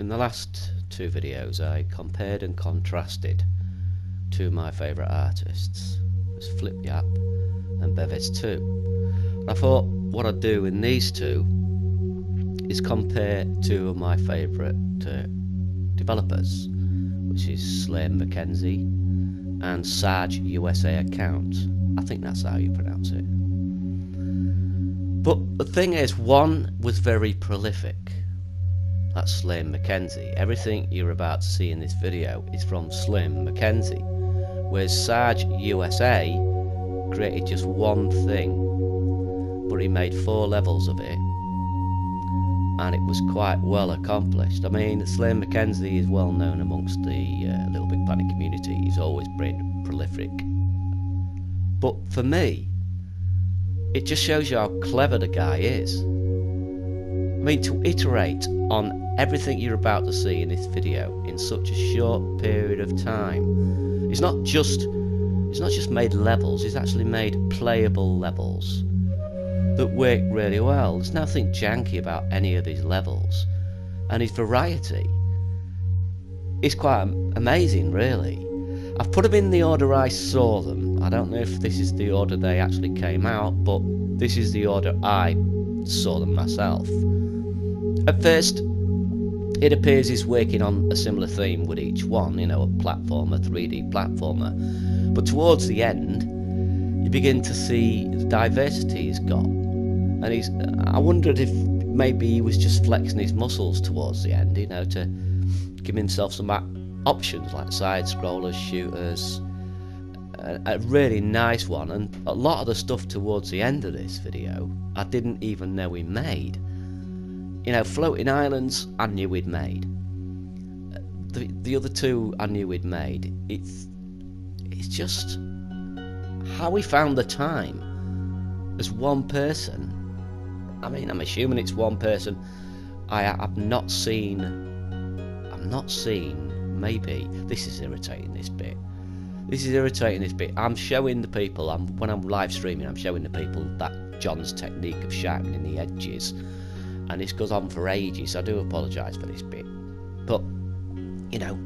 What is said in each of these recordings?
In the last two videos I compared and contrasted two of my favourite artists. It was Flip Yap and Beves 2. I thought what I'd do in these two is compare two of my favourite developers, which is SlurmMacKenzie and Sarge USA Account. I think that's how you pronounce it. But the thing is, one was very prolific. That's SlurmMacKenzie. Everything you're about to see in this video is from SlurmMacKenzie, whereas Sarge USA created just one thing, but he made 4 levels of it, and it was quite well accomplished. I mean, SlurmMacKenzie is well known amongst the Little Big Planet community. He's always been prolific. But for me, it just shows you how clever the guy is. I mean, to iterate on everything you're about to see in this video in such a short period of time. It's not just made levels, it's actually made playable levels that work really well. There's nothing janky about any of these levels, and his variety is quite amazing, really. I've put them in the order I saw them. I don't know if this is the order they actually came out, but this is the order I saw them myself. At first, it appears he's working on a similar theme with each one, you know, a platformer, 3D platformer. But towards the end, you begin to see the diversity he's got. And I wondered if maybe he was just flexing his muscles towards the end, you know, to give himself some options like side-scrollers, shooters. A really nice one, and a lot of the stuff towards the end of this video I didn't even know he made. You know, Floating Islands I knew he'd made. The other two I knew he'd made. It's just how he found the time as one person. I mean, I'm assuming it's one person. I've not seen. Maybe this is irritating. This is irritating. This bit. I'm showing the people. When I'm live streaming, I'm showing the people that John's technique of sharpening the edges. And this goes on for ages, so I do apologise for this bit. But, you know,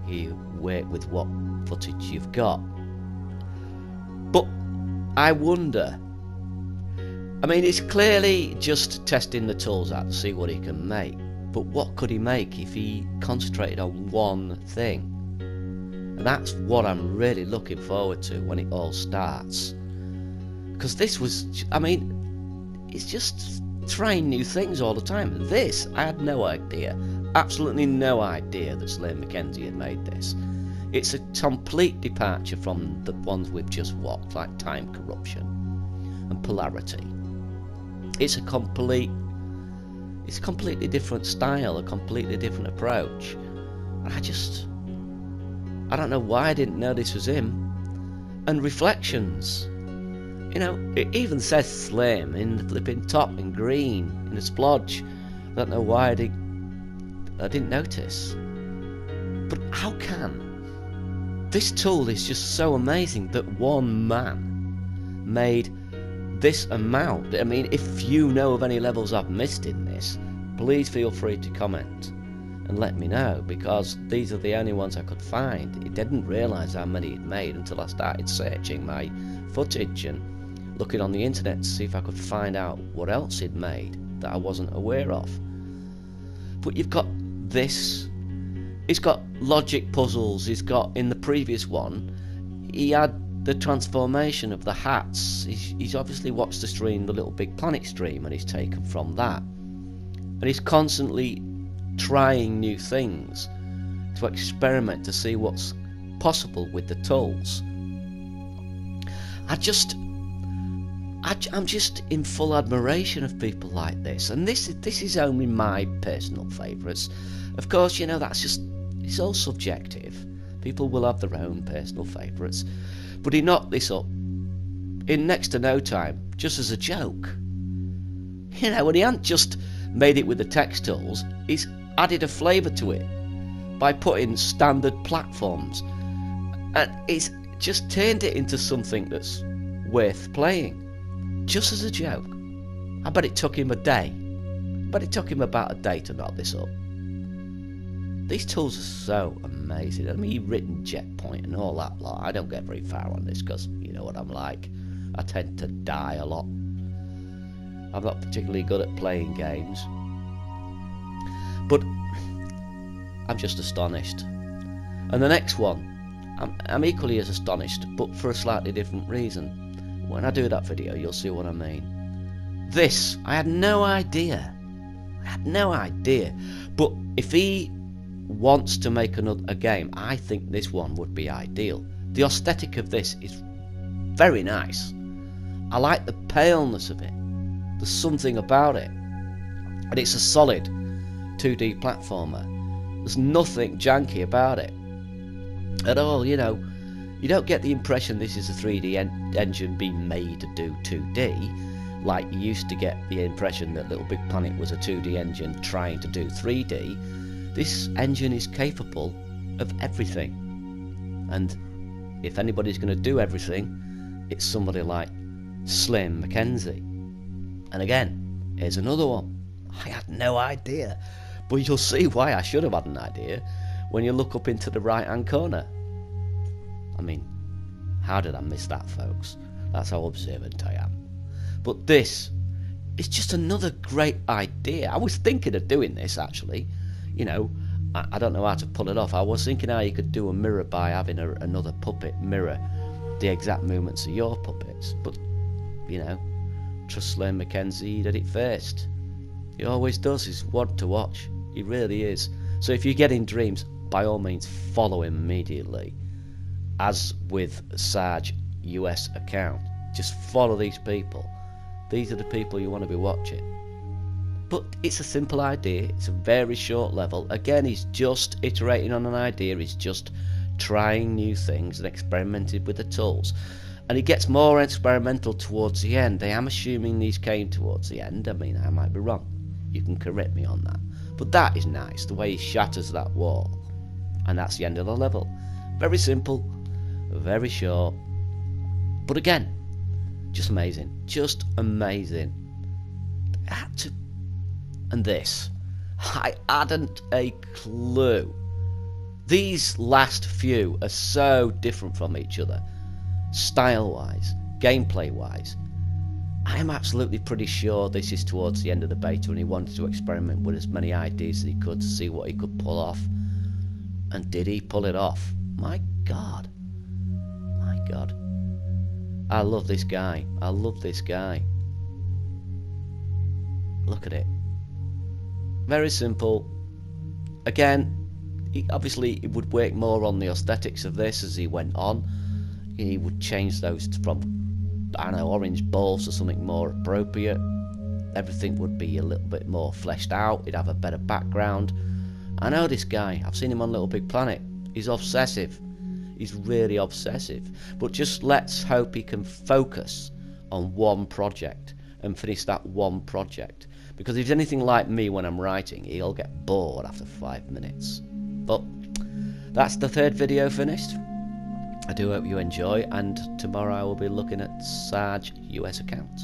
you work with what footage you've got. But I wonder, I mean, it's clearly just testing the tools out to see what he can make. But what could he make if he concentrated on one thing? And that's what I'm really looking forward to when it all starts. Because this was, I mean, it's just trying new things all the time. This, I had no idea, absolutely no idea that SlurmMacKenzie had made this. It's a complete departure from the ones we've just watched, like Time Corruption and Polarity. It's a completely different style, a completely different approach. And I don't know why I didn't know this was him. And Reflections. You know, it even says Slurm in the flipping top in green, in the splodge. I don't know why I didn't notice. But how can? This tool is just so amazing that one man made this amount. I mean, if you know of any levels I've missed in this, please feel free to comment and let me know, because these are the only ones I could find. I didn't realise how many he'd made until I started searching my footage and looking on the internet to see if I could find out what else he'd made that I wasn't aware of. But you've got this, he's got logic puzzles, he's got, in the previous one, he had the transformation of the hats. He's obviously watched the stream, the Little Big Planet stream, and he's taken from that. And he's constantly trying new things to experiment to see what's possible with the tools. I'm just in full admiration of people like this, and this is only my personal favourites. Of course, you know, it's all subjective. People will have their own personal favourites, but he knocked this up in next to no time, just as a joke. You know, and he hadn't just made it with the text tools, he's added a flavour to it by putting standard platforms, and he's just turned it into something that's worth playing. Just as a joke. I bet it took him a day. But it took him about a day to knock this up. These tools are so amazing. I mean, you've written Jetpoint and all that lot. I don't get very far on this because you know what I'm like. I tend to die a lot. I'm not particularly good at playing games. But I'm just astonished. And the next one, I'm equally as astonished, but for a slightly different reason. When I do that video, you'll see what I mean. This, I had no idea. But if he wants to make a game, I think this one would be ideal. The aesthetic of this is very nice. I like the paleness of it. There's something about it. And it's a solid 2D platformer. There's nothing janky about it at all, you know. You don't get the impression this is a 3D engine being made to do 2D, like you used to get the impression that Little Big Planet was a 2D engine trying to do 3D. This engine is capable of everything. And if anybody's going to do everything, it's somebody like SlurmMacKenzie. And again, here's another one. I had no idea. But you'll see why I should have had an idea when you look up into the right hand corner. I mean, how did I miss that, folks? That's how observant I am. But this is just another great idea. I was thinking of doing this actually. You know, I don't know how to pull it off. I was thinking how you could do a mirror by having another puppet mirror the exact movements of your puppets. But, you know, trust SlurmMacKenzie, he did it first. He always does. He's one to watch. He really is. So if you get in dreams, by all means follow him immediately. As with Sarge US account, just follow these people. These are the people you want to be watching. But it's a simple idea. It's a very short level. Again, he's just iterating on an idea. He's just trying new things and experimented with the tools. And it gets more experimental towards the end. I am assuming these came towards the end. I mean, I might be wrong. You can correct me on that. But that is nice, the way he shatters that wall. And that's the end of the level. Very simple, very short. But again, just amazing. Just amazing. And this, I hadn't a clue. These last few are so different from each other. Style-wise, gameplay-wise. I am absolutely pretty sure this is towards the end of the beta and he wanted to experiment with as many ideas as he could to see what he could pull off. And did he pull it off? My God. My God. I love this guy. I love this guy. Look at it. Very simple. Again, obviously it would work more on the aesthetics of this as he went on. He would change those from, I don't know, orange balls to something more appropriate. Everything would be a little bit more fleshed out. He'd have a better background. I know this guy. I've seen him on Little Big Planet. He's obsessive. He's really obsessive. But just let's hope he can focus on one project and finish that one project. Because if he's anything like me when I'm writing, he'll get bored after 5 minutes. But that's the third video finished. I do hope you enjoy, and tomorrow I will be looking at Sarge US account.